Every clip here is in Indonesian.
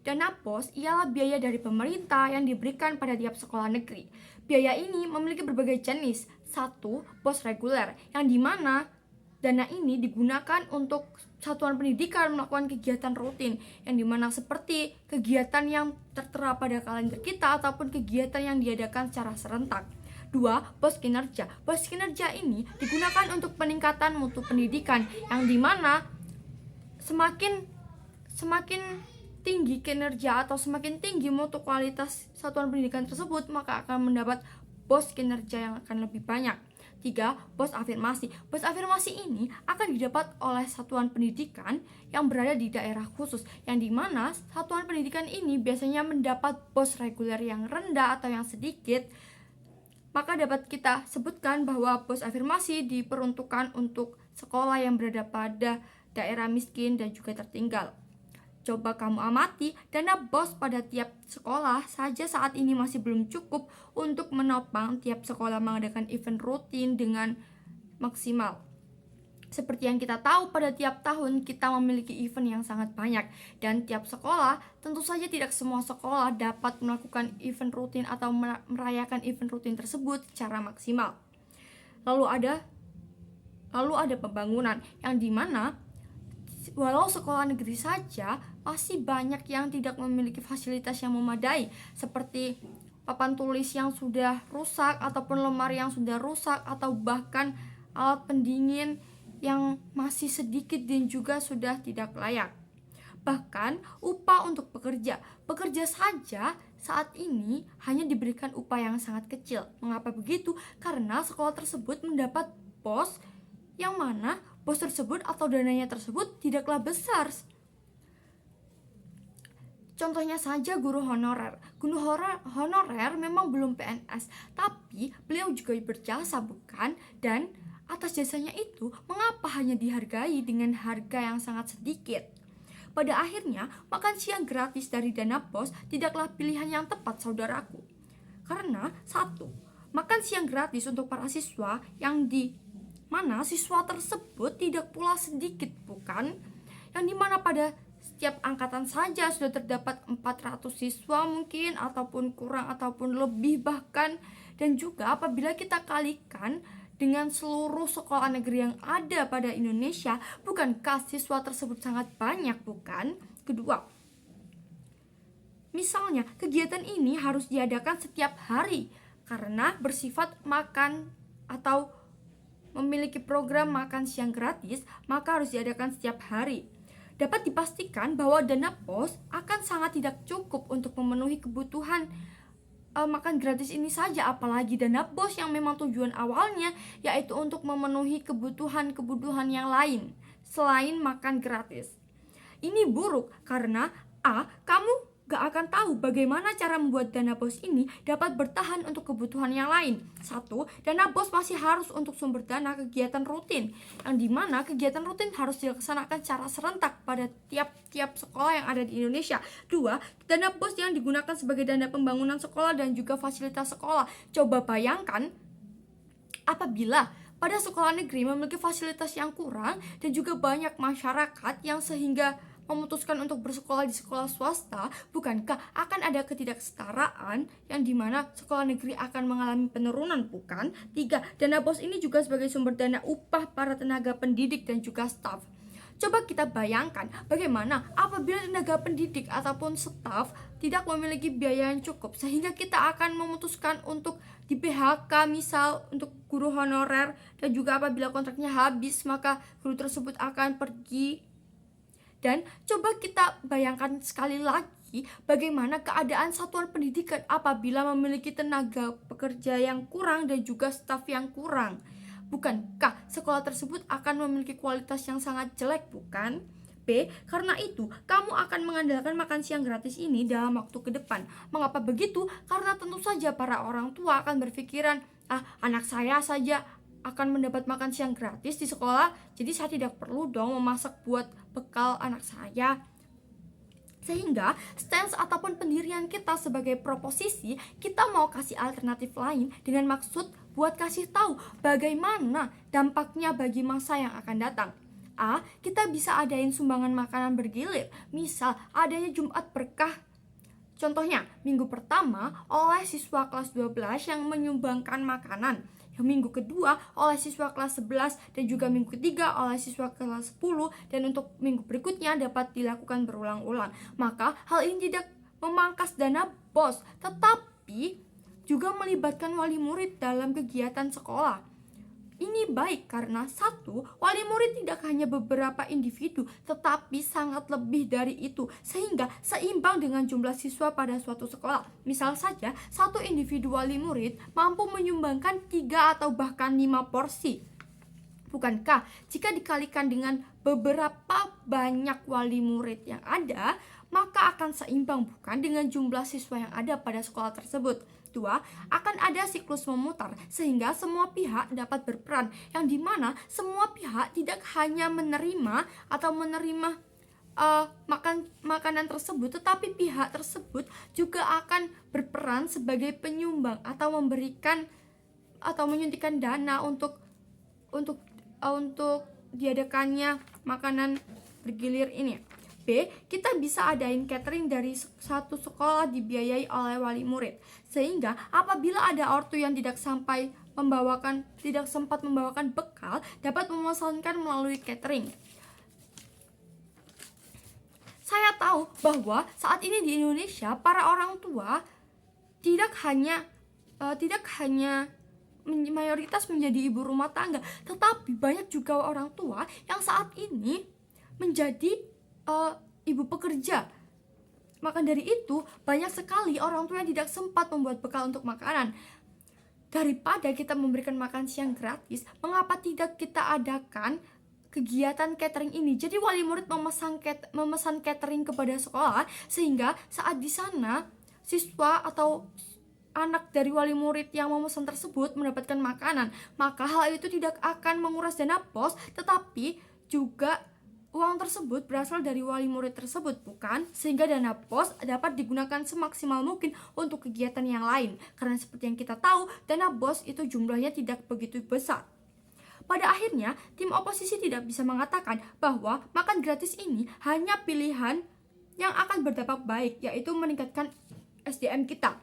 Dana BOS ialah biaya dari pemerintah yang diberikan pada tiap sekolah negeri. Biaya ini memiliki berbagai jenis. Satu, BOS reguler, yang dimana dana ini digunakan untuk satuan pendidikan melakukan kegiatan rutin, yang dimana seperti kegiatan yang tertera pada kalender kita ataupun kegiatan yang diadakan secara serentak. Dua, BOS kinerja. BOS kinerja ini digunakan untuk peningkatan mutu pendidikan, yang dimana semakin tinggi kinerja atau semakin tinggi mutu kualitas satuan pendidikan tersebut, maka akan mendapat BOS kinerja yang akan lebih banyak. 3. BOS afirmasi. BOS afirmasi ini akan didapat oleh satuan pendidikan yang berada di daerah khusus, yang dimana satuan pendidikan ini biasanya mendapat BOS reguler yang rendah atau yang sedikit. Maka dapat kita sebutkan bahwa BOS afirmasi diperuntukkan untuk sekolah yang berada pada daerah miskin dan juga tertinggal. Coba kamu amati, dana BOS pada tiap sekolah saja saat ini masih belum cukup untuk menopang tiap sekolah mengadakan event rutin dengan maksimal. Seperti yang kita tahu, pada tiap tahun kita memiliki event yang sangat banyak, dan tiap sekolah, tentu saja tidak semua sekolah dapat melakukan event rutin atau merayakan event rutin tersebut secara maksimal. Lalu ada pembangunan, yang dimana walau sekolah negeri saja masih banyak yang tidak memiliki fasilitas yang memadai, seperti papan tulis yang sudah rusak ataupun lemari yang sudah rusak, atau bahkan alat pendingin yang masih sedikit dan juga sudah tidak layak. Bahkan upah untuk pekerja saja saat ini hanya diberikan upah yang sangat kecil. Mengapa begitu? Karena sekolah tersebut mendapat BOS yang mana BOS tersebut atau dananya tersebut tidaklah besar. Contohnya saja guru honorer. Guru honorer memang belum PNS, tapi beliau juga berjasa, bukan? Dan atas jasanya itu, mengapa hanya dihargai dengan harga yang sangat sedikit? Pada akhirnya, makan siang gratis dari dana BOS tidaklah pilihan yang tepat, saudaraku. Karena satu, makan siang gratis untuk para siswa yang di mana siswa tersebut tidak pula sedikit, bukan? Yang dimana pada setiap angkatan saja sudah terdapat 400 siswa mungkin, ataupun kurang ataupun lebih bahkan. Dan juga apabila kita kalikan dengan seluruh sekolah negeri yang ada pada Indonesia, bukankah siswa tersebut sangat banyak, bukan? Kedua, misalnya kegiatan ini harus diadakan setiap hari karena bersifat makan atau memiliki program makan siang gratis, maka harus diadakan setiap hari. Dapat dipastikan bahwa dana BOS akan sangat tidak cukup untuk memenuhi kebutuhan makan gratis ini saja, apalagi dana BOS yang memang tujuan awalnya yaitu untuk memenuhi kebutuhan yang lain selain makan gratis. Ini buruk karena kamu gak akan tahu bagaimana cara membuat dana BOS ini dapat bertahan untuk kebutuhan yang lain. Satu, dana BOS masih harus untuk sumber dana kegiatan rutin, yang dimana kegiatan rutin harus dilaksanakan secara serentak pada tiap-tiap sekolah yang ada di Indonesia. Dua, dana BOS yang digunakan sebagai dana pembangunan sekolah dan juga fasilitas sekolah. Coba bayangkan apabila pada sekolah negeri memiliki fasilitas yang kurang dan juga banyak masyarakat yang sehingga memutuskan untuk bersekolah di sekolah swasta, bukankah akan ada ketidaksetaraan yang dimana sekolah negeri akan mengalami penurunan, bukan? 3. Dana BOS ini juga sebagai sumber dana upah para tenaga pendidik dan juga staf. Coba kita bayangkan bagaimana apabila tenaga pendidik ataupun staf tidak memiliki biaya yang cukup, sehingga kita akan memutuskan untuk di PHK, misal untuk guru honorer, dan juga apabila kontraknya habis maka guru tersebut akan pergi. Dan coba kita bayangkan sekali lagi bagaimana keadaan satuan pendidikan apabila memiliki tenaga pekerja yang kurang dan juga staf yang kurang. Bukankah sekolah tersebut akan memiliki kualitas yang sangat jelek, bukan? B. Karena itu, kamu akan mengandalkan makan siang gratis ini dalam waktu ke depan. Mengapa begitu? Karena tentu saja para orang tua akan berpikiran, anak saya saja akan mendapat makan siang gratis di sekolah, jadi saya tidak perlu dong memasak buat bekal anak saya. Sehingga stance ataupun pendirian kita sebagai proposisi, kita mau kasih alternatif lain dengan maksud buat kasih tahu bagaimana dampaknya bagi masa yang akan datang. A. Kita bisa adain sumbangan makanan bergilir, misal adanya Jumat Berkah. Contohnya, minggu pertama oleh siswa kelas 12 yang menyumbangkan makanan, yang minggu kedua oleh siswa kelas 11, dan juga minggu ketiga oleh siswa kelas 10, dan untuk minggu berikutnya dapat dilakukan berulang-ulang. Maka hal ini tidak memangkas dana BOS, tetapi juga melibatkan wali murid dalam kegiatan sekolah. Ini baik karena satu, wali murid tidak hanya beberapa individu, tetapi sangat lebih dari itu, sehingga seimbang dengan jumlah siswa pada suatu sekolah. Misal saja, satu individu wali murid mampu menyumbangkan 3 atau bahkan 5 porsi. Bukankah jika dikalikan dengan beberapa banyak wali murid yang ada, maka akan seimbang bukan dengan jumlah siswa yang ada pada sekolah tersebut. 2. Akan ada siklus memutar sehingga semua pihak dapat berperan, yang dimana semua pihak tidak hanya menerima makanan tersebut, tetapi pihak tersebut juga akan berperan sebagai penyumbang atau memberikan atau menyuntikkan dana untuk diadakannya makanan bergilir ini. B. Kita bisa adain catering dari satu sekolah dibiayai oleh wali murid, sehingga apabila ada ortu yang tidak sempat membawakan bekal, dapat memesankan melalui catering. Saya tahu bahwa saat ini di Indonesia para orang tua tidak hanya mayoritas menjadi ibu rumah tangga, tetapi banyak juga orang tua yang saat ini menjadi ibu pekerja. Maka dari itu, banyak sekali orang tua yang tidak sempat membuat bekal untuk makanan. Daripada kita memberikan makan siang gratis, mengapa tidak kita adakan kegiatan catering ini? Jadi wali murid memesan catering kepada sekolah, sehingga saat di sana siswa atau anak dari wali murid yang memesan tersebut mendapatkan makanan. Maka hal itu tidak akan menguras dana BOS, tetapi juga uang tersebut berasal dari wali murid tersebut, bukan? Sehingga dana BOS dapat digunakan semaksimal mungkin untuk kegiatan yang lain. Karena seperti yang kita tahu, dana BOS itu jumlahnya tidak begitu besar. Pada akhirnya, tim oposisi tidak bisa mengatakan bahwa makan gratis ini hanya pilihan yang akan berdampak baik, yaitu meningkatkan SDM kita.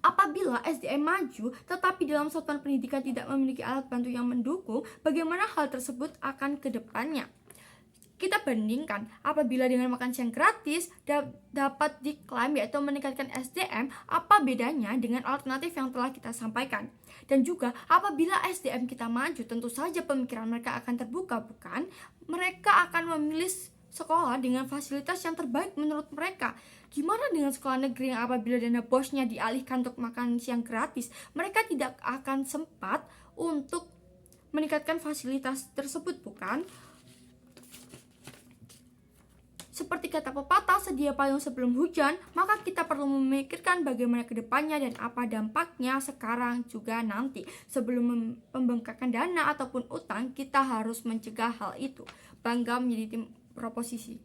Apabila SDM maju, tetapi dalam satuan pendidikan tidak memiliki alat bantu yang mendukung, bagaimana hal tersebut akan ke depannya? Kita bandingkan, apabila dengan makan siang gratis dapat diklaim yaitu meningkatkan SDM, apa bedanya dengan alternatif yang telah kita sampaikan? Dan juga apabila SDM kita maju, tentu saja pemikiran mereka akan terbuka, bukan? Mereka akan memilih sekolah dengan fasilitas yang terbaik menurut mereka. Gimana dengan sekolah negeri yang apabila dana BOS-nya dialihkan untuk makan siang gratis, mereka tidak akan sempat untuk meningkatkan fasilitas tersebut, bukan? Seperti kata pepatah, sedia payung sebelum hujan, maka kita perlu memikirkan bagaimana ke depannya dan apa dampaknya sekarang juga nanti. Sebelum membengkakkan dana ataupun utang, kita harus mencegah hal itu. Bangga menjadi tim proposisi.